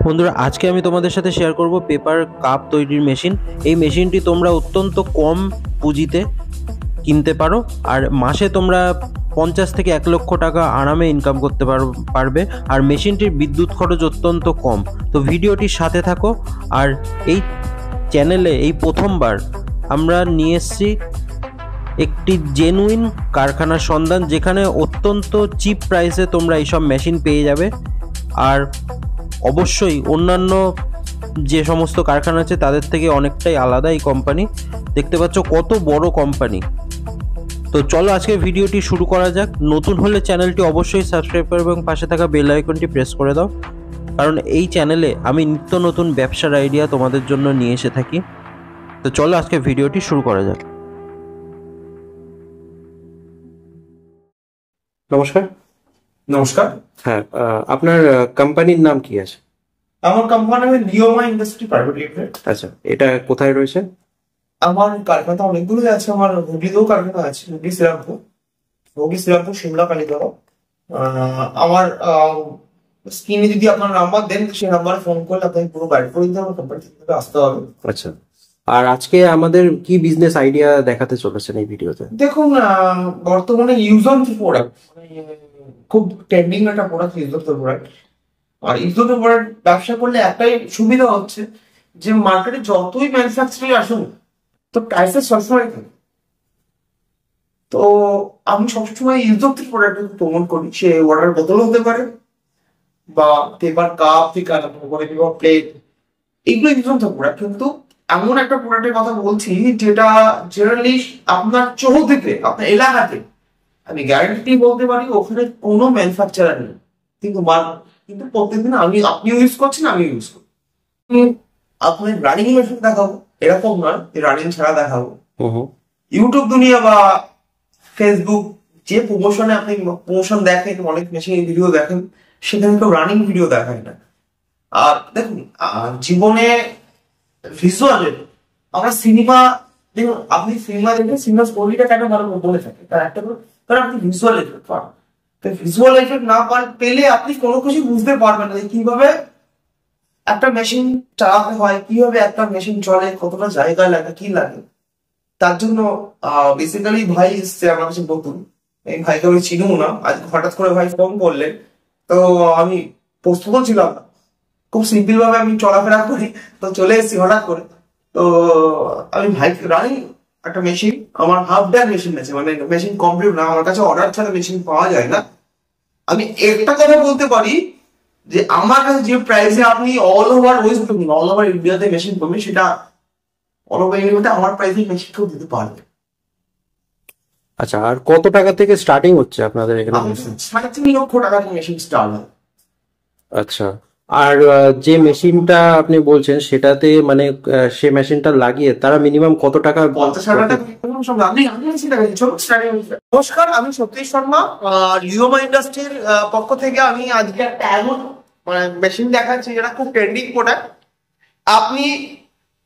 বন্ধুরা, আজকে আমি তোমাদের সাথে শেয়ার করব পেপার কাপ তৈরির মেশিন। এই মেশিনটি তোমরা অত্যন্ত কম পুঁজিতে কিনতে পারো, আর মাসে তোমরা 50 থেকে 1 লক্ষ টাকা আরামে ইনকাম করতে পারবে। আর মেশিনটির বিদ্যুৎ খরচ অত্যন্ত কম। তো ভিডিওটির সাথে থাকো। আর এই চ্যানেলে এই প্রথমবার আমরা নিয়ে এসেছি একটি জেনুইন কারখানার সন্ধান, যেখানে অত্যন্ত চিপ প্রাইসে তোমরা এইসব মেশিন পেয়ে যাবে। আর অবশ্যই অন্যান্য যে সমস্ত কারখানা আছে তাদের থেকে অনেকটাই আলাদা এই কোম্পানি। দেখতে পাচ্ছ কত বড় কোম্পানি। তো চলো আজকে ভিডিওটি শুরু করা যাক। নতুন হলে চ্যানেলটি অবশ্যই সাবস্ক্রাইব করো এবং পাশে থাকা বেল আইকনটি প্রেস করে দাও, কারণ এই চ্যানেলে আমি নিত্য নতুন ব্যবসার আইডিয়া তোমাদের জন্য নিয়ে এসে থাকি। তো চলো আজকে ভিডিওটি শুরু করা যাক। নমস্কার। নমস্কার। হ্যাঁ, আপনার কোম্পানির নাম কি আছে? আমার কোম্পানি লিওমা ইন্ডাস্ট্রি প্রাইভেট লিমিটেড। আচ্ছা, এটা কোথায় রয়েছে? আমার কারখানা অনেকগুলো আছে। আমার হুগলিতেও কারখানা আছে, হুগলি শ্রীরামপুর সিমলা কালীতলা। আমার স্ক্রিনে যদি আপনার নাম্বার দেন, সেই নাম্বারে ফোন করলে আপনাকে পুরো গাইড করে দিতে হবে, কোম্পানি থেকে আসতে হবে। আচ্ছা, আর আজকে আমাদের কি বিজনেস আইডিয়া দেখাতে চলেছেন এই ভিডিওতে? দেখুন, বর্তমানে ইউজ অন প্রোডাক্ট, খুব ট্রেন্ডিং একটা প্রোডাক্ট ইউজ অন প্রোডাক্ট। আর ইউজ অন প্রোডাক্ট ব্যবসা করলে একটাই সুবিধা হচ্ছে যে মার্কেটে যতই ম্যানুফ্যাকচারিং আসুন, তো প্রাইসেস সবসময় থাকে। তো আমি সবসময় ইউজ অফ প্রোডাক্ট প্রমোট করি। সে ওয়াটার বোতল হতে পারে, বা পেপার কাপ থেকে পেপার প্লেট, এগুলো ইউজ অফ প্রোডাক্ট। কিন্তু এমন একটা প্রোডাক্টের কথা বলছি যেটা জেনারেলি আপনার চৌহদ্দিতে, আপনার এলাকাতে, আমি গ্যারান্টি বলতে পারি ওখানে কোনো ম্যানুফ্যাকচারার নেই, কিন্তু প্রত্যেকদিন আপনি ইউজ করছেন, আমি ইউজ করি। আপনার রানিং মেশিন দেখাবো, এরকম নয় রানিং ছাড়া দেখাবো। ইউটিউব দুনিয়া বা ফেসবুক যে প্রমোশনে আপনি প্রমোশন দেখেন, অনেক মেশিন ভিডিও দেখেন, সেখানে কেউ রানিং ভিডিও দেখায় না। আর দেখুন, জীবনে ভিজুয়াল, আমরা সিনেমা দেখুন, আপনি সিনেমা দেখবেন, সিনেমা স্টোরিটা কেন ভালো বলে থাকে, তার একটা কারণ আপনি ভিজুয়াল এফেক্ট পান। তো ভিজুয়াল এফেক্ট না পেলে আপনি কোনো কিছু বুঝতে পারবেন না যে কিভাবে একটা মেশিন চালাতে হয়, কিভাবে একটা মেশিন চলে, কতটা জায়গা লাগে, কি লাগে। তার জন্য বেসিক্যালি ভাই এসছে আমার কাছে নতুন, এই ভাইকে আমি চিনিও না, আজ হঠাৎ করে ভাই ফোন করলেন, তো আমি প্রস্তুত ছিলাম না। খুব সিম্পল ভাবে আমি চলাফেরা করি, তো চলে এসেছি হঠাৎ করে। তো আমি ভাই রানিং একটা মেশিন, আমার হাফ ড্যান মেশিন আছে, মানে মেশিন কমপ্লিট না, আমার কাছে অর্ডার ছাড়া মেশিন পাওয়া যায় না। আমি একটা কথা বলতে পারি যে আমার কাছে যে প্রাইসে আপনি all over West Bengal, all over ইন্ডিয়াতে মেশিন পাবেন, সেটা অল ওভার ইন্ডিয়াতে আমার প্রাইসে মেশিন কেউ দিতে পারবে। আচ্ছা, আর কত টাকা থেকে স্টার্টিং হচ্ছে আপনাদের এখানে? 3.5 লক্ষ টাকা মেশিন স্টার্ট হয়। আচ্ছা, আর যে মেশিনটা আপনি বলছেন সেটাতে মানে সে মেশিনটা লাগিয়ে তারা মিনিমাম কত টাকা? 50,000 টাকা। নমস্কার, আমি সতীশ শর্মা, লিওমা ইন্ডাস্ট্রির পক্ষ থেকে আমি আজকে একটা এমন মেশিন দেখাচ্ছি যেটা খুব ট্রেন্ডিং প্রোডাক্ট।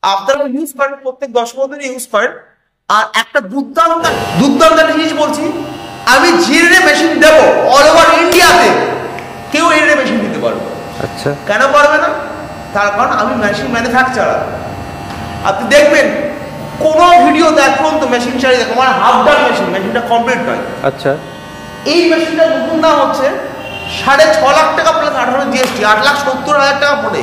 আপনারা ইউজ করেন, প্রত্যেক 10 বছর ইউজ করেন। আর একটা দুর্দান্ত জিনিস বলছি, আমি যে মেশিন দেবো অল ওভার ইন্ডিয়াতে কেউ এই মেশিন দিতে পারবে। আচ্ছা, কেন পারবে না? তার কারণ আমি মেশিন ম্যানুফ্যাকচারার। আপনি দেখবেন কোন ভিডিও দেখুন তো মেশিন চালিয়ে দেখো, আমার হাফ ডান মেশিন, মেশিনটা কমপ্লিট নয়। আচ্ছা, এই মেশিনটা নতুন দাম হচ্ছে 6.5 লাখ টাকা প্লাস 18 জিএসটি, 8,70,000 টাকা পড়ে।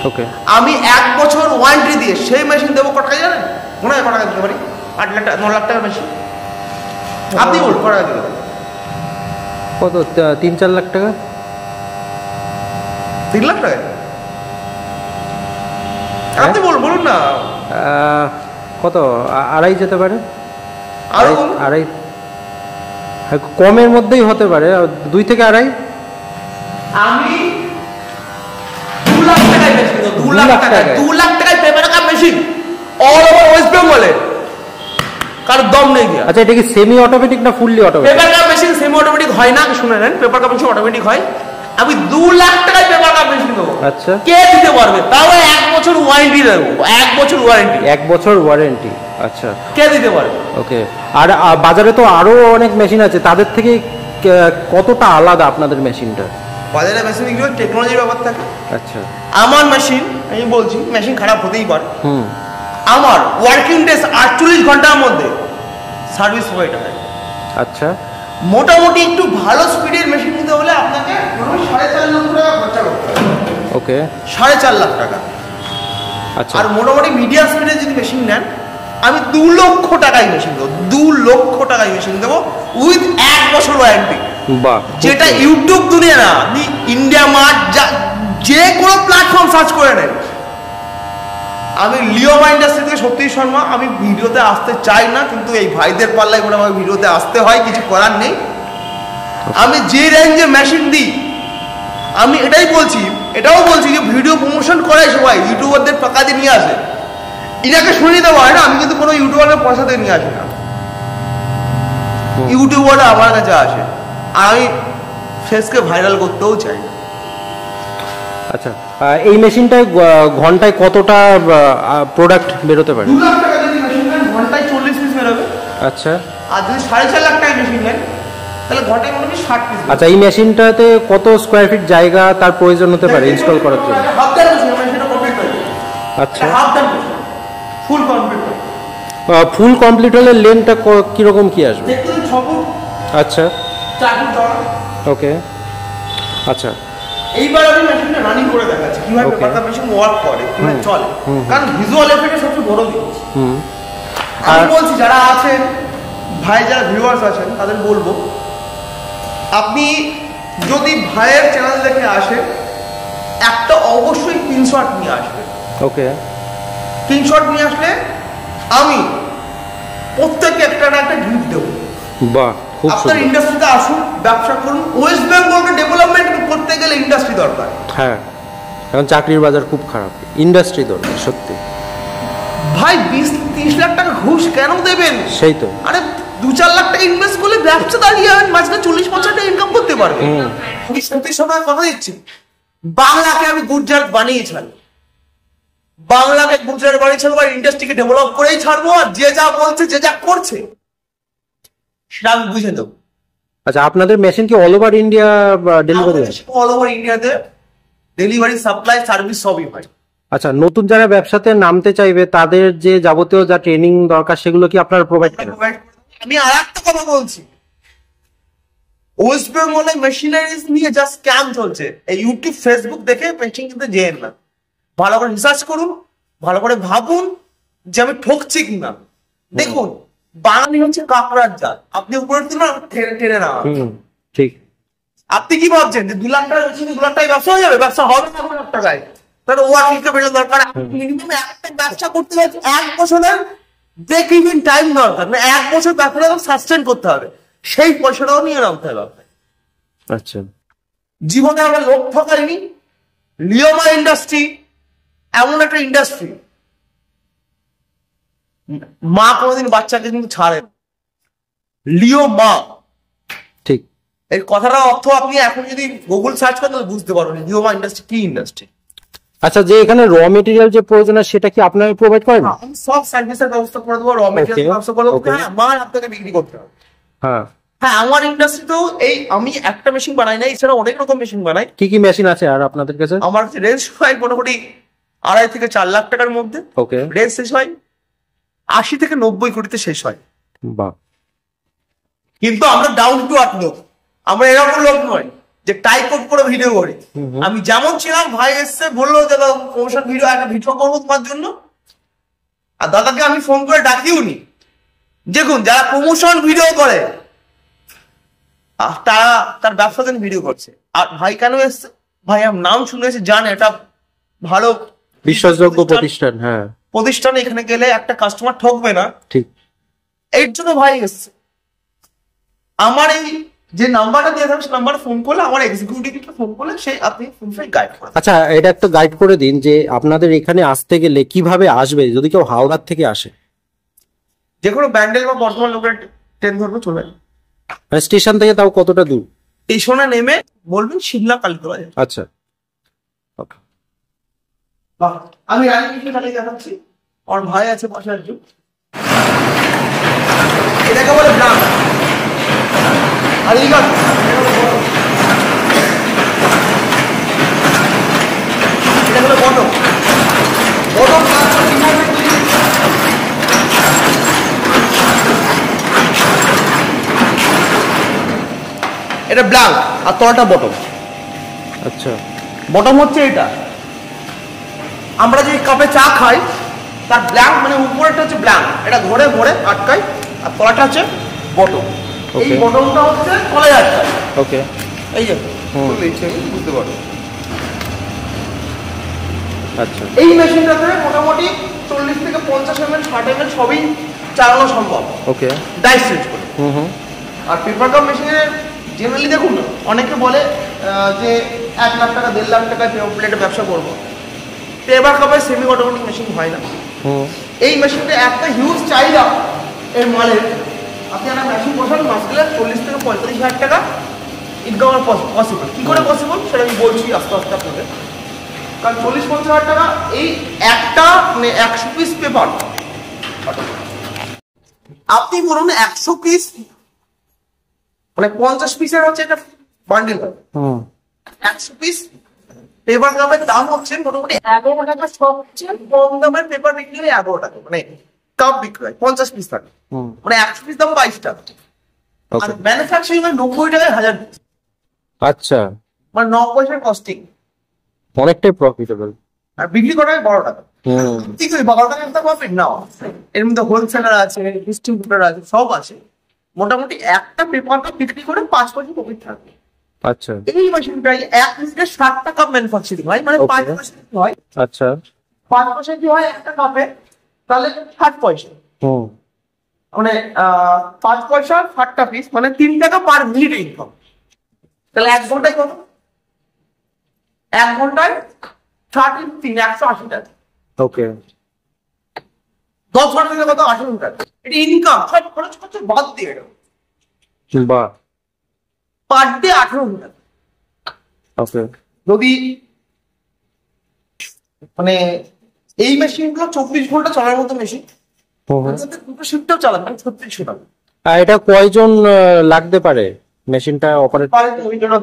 ওকে, আমি 1 বছর ওয়ারেন্টি দিয়ে সেই মেশিন দেবো কত টাকা জানেন? মনে হয় কত টাকা দিতে পারি? 8 লাখ টাকা, 9 লাখ টাকা মেশিন। আপনি বলুন কত টাকা দিতে? কত? 3-4 লাখ টাকা? 3 লাখ টাকা? আপনি বলুন না। কত? আড়াই যেতে পারে? আড়াই কমের মধ্যেই হতে পারে, 2 থেকে আড়াই। আমি 2 লাখ টাকায় মেশিন, 2 লাখ টাকায় paper cup machine all over West বেঙ্গলে, কার দম নেই। আচ্ছা, এটা কি সেমি অটোমেটিক না fully automatic? Paper cup machine semi automatic হয় না, শুনে নেন, পেপার কাপ মেশিন অটোমেটিক হয়। আমি 2 লাখ টাকায় পেপার কাপ মেশিন দেবো। আচ্ছা, কে দিতে পারবে? তাও 1 বছর ওয়ারেন্টি দেবো। 1 বছর ওয়ারেন্টি। 1 বছর ওয়ারেন্টি। আচ্ছা, কে দিতে পারবে? ওকে। আর বাজারে তো আরো অনেক মেশিন আছে, তাদের থেকে কতটা আলাদা আপনাদের মেশিনটা? বাজারে মেশিন বিক্রি হয়, টেকনোলজির ব্যাপার থাকে। আচ্ছা। আমার মেশিন, আমি বলছি মেশিন খারাপ হতেই পারে, হুম। আমার ওয়ার্কিং ডেজ 48 ঘন্টার মধ্যে সার্ভিস প্রোভাইড হয়। আচ্ছা। মোটামুটি একটু ভালো স্পিডের মেশিন নিতে হলে আপনাকে 4.5 লক্ষ টাকা খরচা করতে হবে। ওকে। 4.5 লাখ টাকা। আচ্ছা। আর মোটামুটি মিডিয়াম স্পিডের যদি মেশিন নেন, আমি 2 লক্ষ টাকায় মেশিন দেবো, 2 লক্ষ টাকায় মেশিন দেবো উইথ 1 বছর ওয়ারেন্টি। বাহ। যেটা ইউটিউব দুনিয়া না, আপনি ইন্ডিয়া মার্ট যে কোনো প্ল্যাটফর্ম সার্চ করে নেন। আমি লিওমা ইন্ডাস্ট্রি থেকে সত্যি শর্মা, আমি ভিডিওতে আসতে চাই না, কিন্তু এই ভাইদের পাল্লায় করে আমাকে ভিডিওতে আসতে হয়, কিছু করার নেই। আমি যে রেঞ্জে মেশিন দিই, আমি এটাও বলছি যে ভিডিও প্রমোশন করাই সবাই, ইউটিউবারদের টাকা দিয়ে নিয়ে আসে। এটাকে শুনে নিতে পারে না, আমি কিন্তু কোনো ইউটিউবারের পয়সা দিয়ে নিয়ে আসি না, ইউটিউবাররা আমার কাছে আসে, আর আমি ফেসকে ভাইরাল করতেও চাই না। আচ্ছা, এই মেশিনটায় ঘন্টায় কতটা প্রোডাক্ট বেরোতে পারে? 2 লাখ টাকা যদি মেশিন নেন ঘন্টায় 40 পিস বেরোবে। আচ্ছা। আর যদি 4.5 লাখ টাকা মেশিন নেন তাহলে ঘন্টায় মোটামুটি 60 পিস। আচ্ছা, এই মেশিনটাতে কত স্কোয়ার ফিট জায়গা তার প্রয়োজন হতে পারে ইনস্টল করার জন্য? হাফ দাম মেশিন, সেটা কমপ্লিট হয়ে যাবে। আচ্ছা। হাফ দাম মেশিন ফুল কমপ্লিট হবে। ফুল কমপ্লিট হলে লেন্থটা কিরকম কি আসবে? দেখুন 6 ফুট। আচ্ছা। 4 ফুট চওড়া। ওকে। আচ্ছা। এইবার আমি মেশিনটা রানিং করে দেখাচ্ছি কিভাবে পেপারটা মেশিন ওয়ার্ক করে, কিভাবে চলে, কারণ ভিজুয়াল এফেক্টের সবচেয়ে বড় জিনিস। আমি বলছি যারা আছেন ভাই, যারা ভিউয়ার্স আছেন তাদের বলবো, আপনি যদি ভাইয়ের চ্যানেল দেখে আসেন, একটা অবশ্যই স্ক্রিনশট নিয়ে আসবেন। ওকে। স্ক্রিনশট নিয়ে আসলে আমি প্রত্যেককে একটা না একটা গিফট দেবো। বাহ, খুব আপনার সুন্দর। ইন্ডাস্ট্রিতে আসুন, ব্যবসা করুন। ওয়েস্ট বেঙ্গলকে ডেভেলপমেন্ট করতে গেলে ইন্ডাস্ট্রি দরকার। হ্যাঁ, এখন চাকরির বাজার খুব খারাপ, ইন্ডাস্ট্রি দরকার সত্যি। ভাই 20-30 লাখ টাকা ঘুষ কেন দেবেন? সেই তো। আরে 2-4 লাখ টাকা ইনভেস্ট করলে ব্যবসা দাঁড়িয়ে যাবেন, মাঝখানে 40-50 টাকা ইনকাম করতে পারবেন। আমি সত্যি সময় কথা দিচ্ছি, বাংলাকে আমি গুজরাট বানিয়ে ছাড়বো, বাংলাকে গুজরাট বানিয়ে ছাড়বো, আর ইন্ডাস্ট্রিকে ডেভেলপ করেই ছাড়বো। আর যে যা বলছে, যে যা করছে সেটা আমি বুঝে দেবো। আচ্ছা, আপনাদের মেশিন কি অল ওভার ইন্ডিয়া ডেলিভারি হয়? অল ওভার ইন্ডিয়াতে ডেলিভারি, সাপ্লাই, সার্ভিস সবই হয়। আচ্ছা, নতুন যারা ব্যবসাতে নামতে চাইবে তাদের যে যাবতীয় যা ট্রেনিং দরকার সেগুলো কি আপনারা প্রোভাইড করেন? আমি আর একটা কথা বলছি, ওয়েস্ট বেঙ্গলে মেশিনারিজ নিয়ে যা স্ক্যাম চলছে, এই ইউটিউব ফেসবুক দেখে মেশিন কিনতে যেন না। ভালো করে রিসার্চ করুন, ভালো করে ভাবুন যে আমি ঠকছি কিনা। দেখুন, বাঙালি হচ্ছে কাঁকড়ার জাত, আপনি উপরে তুলে টেনে না। ঠিক। আপনি কি ভাবছেন যে 2 লাখ টাকা মেশিন 2 লাখ টাকায় ব্যবসা হয়ে যাবে? ব্যবসা হবে না 2 লাখ টাকায়। তাহলে ওয়ার্কিংটা বেরো দরকার। মিনিমাম একটা ব্যবসা করতে গেলে 1 বছরের ব্রেক ইভেন টাইম দরকার, না 1 বছর ব্যবসাটা সাস্টেন করতে হবে, সেই পয়সাটাও নিয়ে নামতে হবে। আচ্ছা। জীবনে আমরা লোক ঠকাইনি। লিওমা ইন্ডাস্ট্রি এমন একটা ইন্ডাস্ট্রি, মা কোনোদিন বাচ্চাকে কিন্তু ছাড়ে না। লিওমা, ঠিক। এর কথাটা অর্থ আপনি এখন যদি গুগল সার্চ করেন তাহলে বুঝতে পারবেন লিওমা ইন্ডাস্ট্রি কি ইন্ডাস্ট্রি। আচ্ছা, যে এখানে র মেটেরিয়াল যে প্রয়োজন হয় সেটা কি আপনারা প্রোভাইড করেন? আমি সব সার্ভিসের ব্যবস্থা করে দেবো, র মেটেরিয়াল ব্যবস্থা করে দেবো। হ্যাঁ, মাল আপনাকে বিক্রি করতে হবে। হ্যাঁ হ্যাঁ, আমার ইন্ডাস্ট্রিতেও এই আমি একটা মেশিন বানাই না, এছাড়া অনেক রকম মেশিন বানাই। কি কি মেশিন আছে আর আপনাদের কাছে? আমার কাছে রেঞ্জ হয় মোটামুটি 2.5 থেকে 4 লাখ টাকার মধ্যে। ওকে। রেঞ্জ শেষ হয় 80 থেকে 90 কোটিতে শেষ হয়। বাহ। কিন্তু আমরা ডাউন টু আর্থ লোক, আমরা এরকম লোক নয় যে টাইপ করে ভিডিও করি। আমি যেমন ছিলাম, ভাই এসছে বললো যে প্রমোশন ভিডিও, একটা ভিডিও করবো তোমার জন্য, আর দাদাকে আমি ফোন করে ডাকিও নি। দেখুন, যারা প্রমোশন ভিডিও করে তারা তার ব্যবসার জন্য ভিডিও করছে। আর ভাই কেন এসছে? ভাই আমার নাম শুনেছে, জানে এটা ভালো বিশ্বাসযোগ্য প্রতিষ্ঠান। হ্যাঁ, প্রতিষ্ঠানে এখানে গেলে একটা কাস্টমার ঠকবে না। ঠিক। এর জন্য ভাই এসছে। আমার এই যে নাম্বারটা দিয়ে থাকবে, সে নাম্বারে ফোন করলে, আমার এক্সিকিউটিভকে ফোন করলে, সে আপনি ফুলফিল গাইড করে। আচ্ছা, এটা একটা গাইড করে দিন যে আপনাদের এখানে আসতে গেলে কিভাবে আসবে, যদি কেউ হাওড়ার থেকে আসে। যে কোনো ব্যান্ডেল বা বর্ধমান লোকের ট্রেন ধরবে, চলে স্টেশন থেকে তাও কতটা দূর? স্টেশনে নেমে বলবেন শিমলা কালীতলা। আচ্ছা, আমি রাজনীতি চালিয়ে দেখাচ্ছি, আমার ভাই আছে পাশে একজন, এটাকে বলে গ্রাম। আর এই এটা ব্ল্যাঙ্ক আর তলাটা বটম। আচ্ছা, বটম হচ্ছে এটা, আমরা যে কাপে চা খাই তার ব্ল্যাঙ্ক মানে উপরেটা হচ্ছে ব্ল্যাঙ্ক, এটা ঘরে ঘরে আটকায়, আর তলাটা হচ্ছে বটম। এই Okay. বটমটা হচ্ছে তলায় আটকায়। ওকে, এই যে বুঝতে পারো। আচ্ছা, এই মেশিনটাতে মোটামুটি 40 থেকে 50 ml 60 ml সবই চালানো সম্ভব ওকে, ডাইস চেঞ্জ করে। হুম, আর পেপার কাপ মেশিনে জেনারেলি দেখুন না, অনেকে বলে যে 1 লাখ টাকা 1.5 লাখ টাকায় প্লেটে ব্যবসা করবো। পেপার কাপের সেমি অটোমেটিক মেশিন হয় না। এই মেশিনটা একটা হিউজ চাহিদা এর মালের, আপনি একটা মেশিন বসান মাস গেলে 40 থেকে 45 হাজার টাকা ইনকাম পসিবল। কি করে পসিবল সেটা আমি বলছি আস্তে আস্তে আপনাদের। কারণ 40-50 হাজার টাকা এই একটা মানে 100 পিস পেপার, আপনি বলুন 100 পিস মানে 50 পিসের হচ্ছে একটা বান্ডিল হবে। 100 পিস পেপার কাপের দাম হচ্ছে মোটামুটি 11 টাকা। সবচেয়ে কম দামের পেপার বিক্রি হয় 11 টাকা, মানে কাপ বিক্রি হয় 50 পিস থাকে, মানে 100 পিস দাম 22 টাকা। আর ম্যানুফ্যাকচারিং হয় 90 টাকায় 1000 পিস, আচ্ছা, মানে 9 পয়সার কস্টিং, অনেকটাই প্রফিটেবল। আর বিক্রি করা হয় 12 টাকা। ঠিক আছে, 12 টাকা একটা প্রফিট নাও। এর মধ্যে হোলসেলার আছে, ডিস্ট্রিবিউটর আছে, সব আছে। মোটামুটি একটা পেপার কাপ বিক্রি করে 5 পয়সা প্রফিট থাকে। আচ্ছা, এই মেশিনটাই 1 মিনিটে 60টা কাপ ম্যানুফ্যাকচারিং হয়, মানে 5 পয়সা হয়। আচ্ছা, 5 পয়সা কি হয় একটা কাপে, তাহলে 60 পয়সা, মানে 5 পয়সা 60টা পিস, মানে 3 টাকা পার মিনিট ইনকাম। তাহলে 1 ঘন্টায় কত? 1 ঘন্টায় 3 180 টাকা। ওকে, 10 ঘন্টা থেকে কত? 18 টাকা। এটা ইনকাম সব খরচ খরচ বাদ দিয়ে, এটা বাহ, পার ডে 18 টাকা। ওকে, যদি মানে এই মেশিনগুলো 24 ঘন্টা চলার মতো মেশিন, দুটো শিফটেও চালাবে, মানে 36 টাকা। আর এটা কয়জন লাগতে পারে মেশিনটা অপারেট?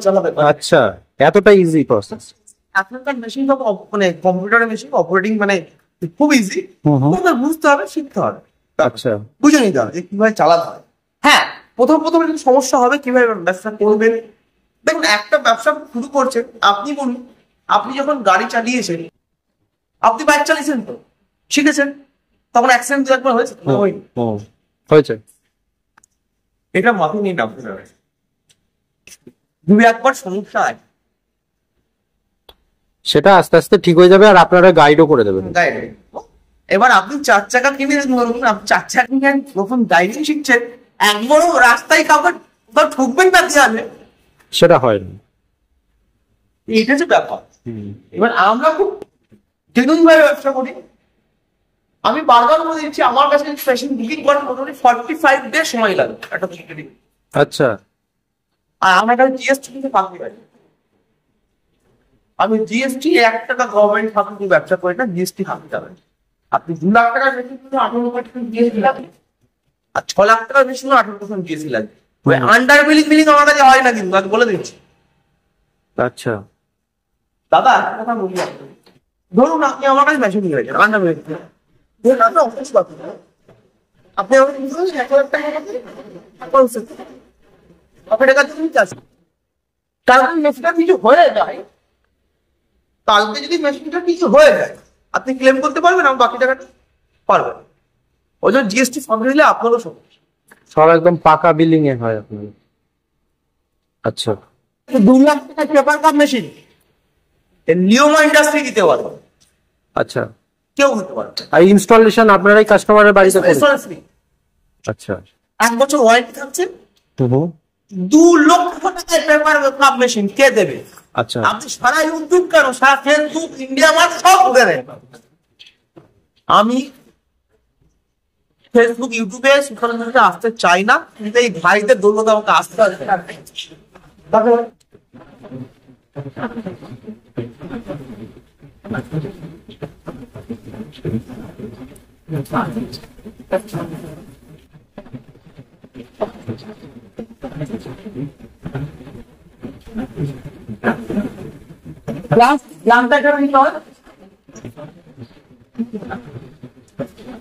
চালাবে। আচ্ছা, এতটা ইজি প্রসেস? এখনকার মেশিন সব মানে কম্পিউটারের মেশিন, অপারেটিং মানে খুব ইজি। তোমাদের বুঝতে হবে, শিখতে হবে, আচ্ছা, বুঝে নিতে হবে যে কিভাবে চালাতে হয়। হ্যাঁ, প্রথম একটু সমস্যা হবে কিভাবে ব্যবসা করবেন। দেখুন, একটা ব্যবসা শুরু করছেন, আপনি বলুন, আপনি যখন গাড়ি চালিয়েছেন, আপনি বাইক চালিয়েছেন তো শিখেছেন, তখন অ্যাক্সিডেন্ট একবার হয়েছে? হয়েছে। এটা মাথায় নিয়ে নামতে হবে, একবার সমস্যা হয়, সেটা আস্তে আস্তে ঠিক হয়ে যাবে, আর আপনারা গাইডও করে দেবেন। এবার আপনি 4 চাকা কিনে ধরুন, আপনি 4 চাকা কিনে নতুন ড্রাইভিং শিখছেন, একবারও রাস্তায় কাউকে ঠুকবেন না দেওয়ালে, সেটা হয় না। এটা হচ্ছে ব্যাপার। এবার আমরা খুব জেনুইন ভাবে ব্যবসা করি। আমি বারবার বলে দিচ্ছি, আমার কাছে সেশন বুকিং করার মোটামুটি 45 ডে সময় লাগে একটা বুকিং। আচ্ছা, আর আমার কাছে জিএসটি কিন্তু ফাঁকি হয়। আমি জিএসটি 1 টাকা গভর্নমেন্ট ফাঁকি ব্যবসা করি না, জিএসটি ফাঁকি যাবে। আপনি 2 লাখ টাকার বেশি 18% জিএসটি লাগবে, আর 6 লাখ টাকার বেশি 18% জিএসটি লাগবে। ওই আন্ডার বিলিং আমার কাছে হয় না, কিন্তু আমি বলে দিচ্ছি। আচ্ছা দাদা, একটা কথা বলি, ধরুন আপনি আমার কাছে মেশিন নিয়ে গেছেন আন্ডার বিলিং, ধরুন আপনি অফিস পাবেন, আপনি আমাকে 1,00,000 টাকা আপনার কাছে আছে। কারণ মেশিনটা কিছু হয়ে যায়, কালকে যদি মেশিনটা কিছু হয়ে যায়, আপনি ক্লেম করতে পারবেন, আমি বাকি টাকাটা পারবেন। ওই জন্য জিএসটি ফান্ড দিলে আপনারও সমস্যা। সব একদম পাকা বিলিং এ হয় আপনার। আচ্ছা, 2 লাখ টাকা পেপার কাপ মেশিন লিওমা ইন্ডাস্ট্রি দিতে পারবে। আচ্ছা, কেউ দিতে পারবে। আর ইনস্টলেশন আপনারাই কাস্টমারের বাড়িতে করবেন? আচ্ছা, 1 বছর ওয়ারেন্টি থাকছে। 2 লক্ষ টাকার পেপার কাপ মেশিন কে দেবে? আচ্ছা, আপনি সারা ইউটিউব কেন, সারা ফেসবুক, ইন্ডিয়া মার্ট সব ঘুরে নেন। আমি ফেসবুক, ইউটিউবে সোশ্যাল মিডিয়াতে আসতে চাই না, কিন্তু এই ভাইদের দৌলত আমাকে আসতে হবে।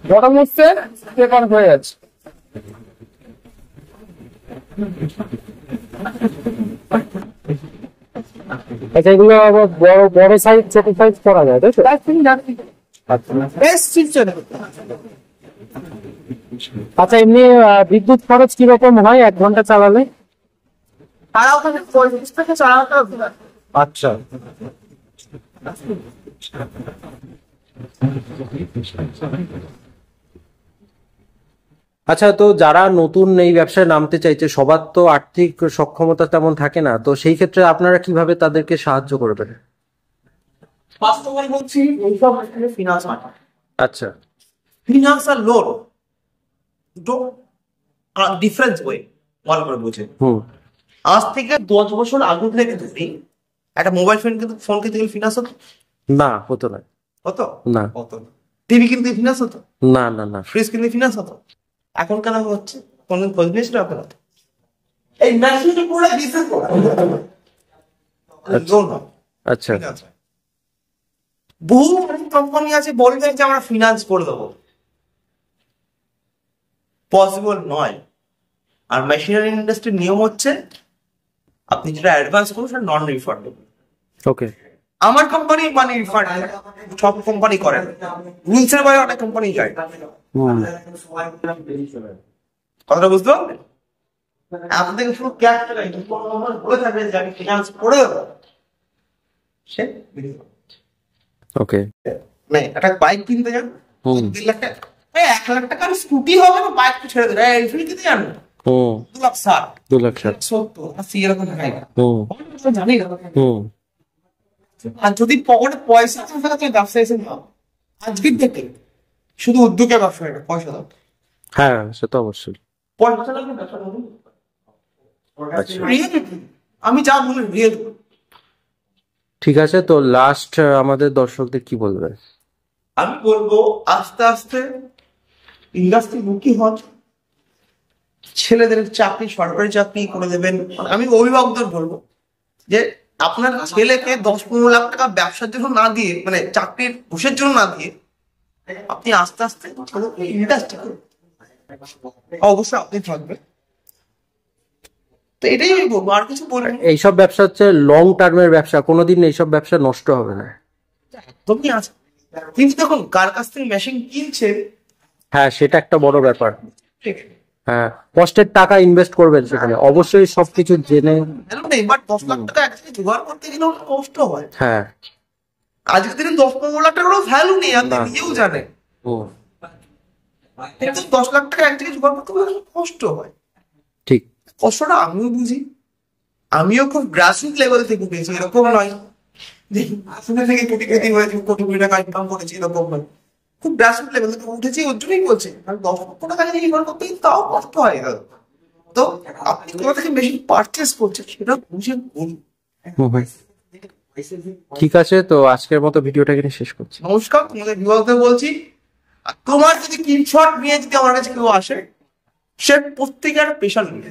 বটম হচ্ছে পেপার হয়ে আছে। আচ্ছা, এগুলো আবার বড় বড় সাইজ ছোট সাইজ করা যায় তাই তো? আচ্ছা, এমনি বিদ্যুৎ খরচ কিরকম হয় 1 ঘন্টা চালালে? তারা ওখানে 35 থেকে 40 টাকা। আচ্ছা, আচ্ছা, তো যারা নতুন এই ব্যবসায় নামতে চাইছে সবার তো আর্থিক সক্ষমতা তেমন থাকে না, তো সেই ক্ষেত্রে আপনারা কিভাবে তাদেরকে সাহায্য করবেন? বাস্তবে বলছি এইসব ফিনান্স হয়, আচ্ছা, ফিনান্স আর লোন দুটো ডিফারেন্স ওয়ে ভালো করে বুঝে। আজ থেকে 10 বছর আগে থেকে ধরি একটা মোবাইল ফোন কিনতে গেলে ফিনান্স হতো না, হতো না। হতো না, হতো টিভি কিনতে ফিনান্স হতো না, না, না। ফ্রিজ কিনতে ফিনান্স হতো। এখন কেন হচ্ছে কোনদিন খোঁজ নিয়েছিল আপনারা? এই মেশিন পুরো বিজনেস করা লোন হয়, আচ্ছা, finance হয়। বহু কোম্পানি আছে বলবে যে আমরা ফিনান্স করে দেবো, পসিবল নয়। আর মেশিনারি ইন্ডাস্ট্রির নিয়ম হচ্ছে আপনি যেটা অ্যাডভান্স করুন সেটা নন রিফান্ডেবল। ওকে। আমার কোম্পানি মানে রিফান্ড, সব কোম্পানি করেন, রুলসের বাইরে অনেক কোম্পানি যায়। কথাটা বুঝতে পারলেন? আপনাদের শুধু ক্যাশ টাকা বলে থাকবেন যে আমি ফিনান্স করে দেবো, সে ওকে। মানে একটা বাইক কিনতে যান 2 লাখ টাকা, 1 লাখ টাকার স্কুটি হবে না, বাইক ছেড়ে দেবে, এনফিল্ড কিনতে যান 2,60,000 2,70,000 এরকম হয় না, জানি না। আর যদি পকেটে পয়সা থাকে তাহলে ব্যবসা এসে নাও। আজকের ডেটে শুধু উদ্যোগে ব্যবসা হয় না, পয়সা দাও। হ্যাঁ, সে তো অবশ্যই। পয়সা লাগবে ব্যবসা করুন। আচ্ছা, রিয়েলিটি আমি যা বলি রিয়েলিটি। ঠিক আছে, তো লাস্ট আমাদের দর্শকদের কি বলবেন? আমি বলবো আস্তে আস্তে ইন্ডাস্ট্রি মুখী হন, ছেলেদের চাকরি সরকারি চাকরি করে দেবেন। আমি অভিভাবকদের বলবো যে আপনার ছেলেকে 10-15 লাখ টাকা ব্যবসার জন্য না দিয়ে, মানে চাকরির ঘুষের জন্য না দিয়ে, আপনি আস্তে আস্তে ইন্ডাস্ট্রি করুন। অবশ্যই আপনি থাকবেন। তো এটাই আমি বলবো, আর কিছু বলবো না। এইসব ব্যবসা হচ্ছে লং টার্মের ব্যবসা, কোনোদিন এইসব ব্যবসা নষ্ট হবে না। একদমই আছে, কিন্তু দেখুন কার কাছ থেকে মেশিন কিনছে, হ্যাঁ, সেটা একটা বড় ব্যাপার। ঠিক হ্যাঁ, কষ্টের টাকা ইনভেস্ট করবেন সেখানে, অবশ্যই সবকিছু জেনে। নেই, বাট 10 লাখ টাকা একসাথে জোগাড় করতে গেলেও কষ্ট হয়। হ্যাঁ, আজকের দিনে 10-15 লাখ টাকারও ভ্যালু নেই, আপনি নিজেও জানেন। কিন্তু 10 লাখ টাকা এক জায়গায় জোগাড় করতে গেলে কষ্ট হয়। ঠিক, কষ্টটা আমিও বুঝি, আমিও খুব গ্রাসরুট লেভেল থেকে পেয়েছি, এরকম নয় যে আসলে থেকে কোটি হয়েছে, কোটি টাকা ইনকাম করেছি, এরকম নয়। খুব গ্রাসরুট লেভেল থেকে উঠেছি, ওর জন্যই বলছি। 10 লক্ষ টাকা যদি জোগাড় করতে গেলে তাও কষ্ট হয়। তো আপনি কোথা থেকে বেশি পারচেস করছেন সেটা বুঝে বলুন। ঠিক আছে, তো আজকের মতো ভিডিওটা এখানে শেষ করছি। নমস্কার, তোমাদের বিভাগকে বলছি, তোমার যদি স্ক্রিনশট নিয়ে যদি আমার কাছে কেউ আসে, সে প্রত্যেকের পেশা নিয়ে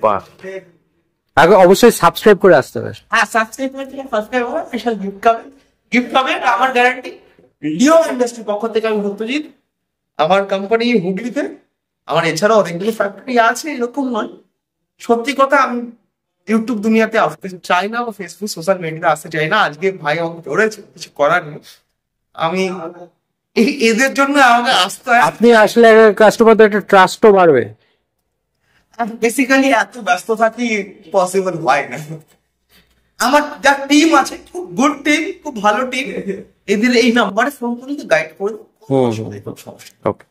আগে অবশ্যই সাবস্ক্রাইব করে আসতে হবে। হ্যাঁ, সাবস্ক্রাইব করে সাবস্ক্রাইব হবে, স্পেশাল গিফট পাবে, আমার গ্যারান্টি। লিও ইন্ডাস্ট্রির পক্ষ থেকে আমি সত্যজিৎ, আমার কোম্পানি হুগলিতে, আমার এছাড়াও অনেকগুলো ফ্যাক্টরি আছে, এরকম নয়। সত্যি কথা, আমি ইউটিউব দুনিয়াতে আসতে চাই না, বা ফেসবুক সোশ্যাল মিডিয়াতে আসতে চাই না। আজকে ভাই আমাকে ধরেছে, কিছু করার নেই। আমি এদের জন্য আমাকে আসতে হয়। আপনি আসলে কাস্টমারদের একটা ট্রাস্টও বাড়বে। বেসিক্যালি এত ব্যস্ত থাকি, পসিবল হয় না। আমার যা টিম আছে, খুব গুড টিম, খুব ভালো টিম, এদের এই নাম্বারে ফোন করে গাইড করে দেবো। ওকে।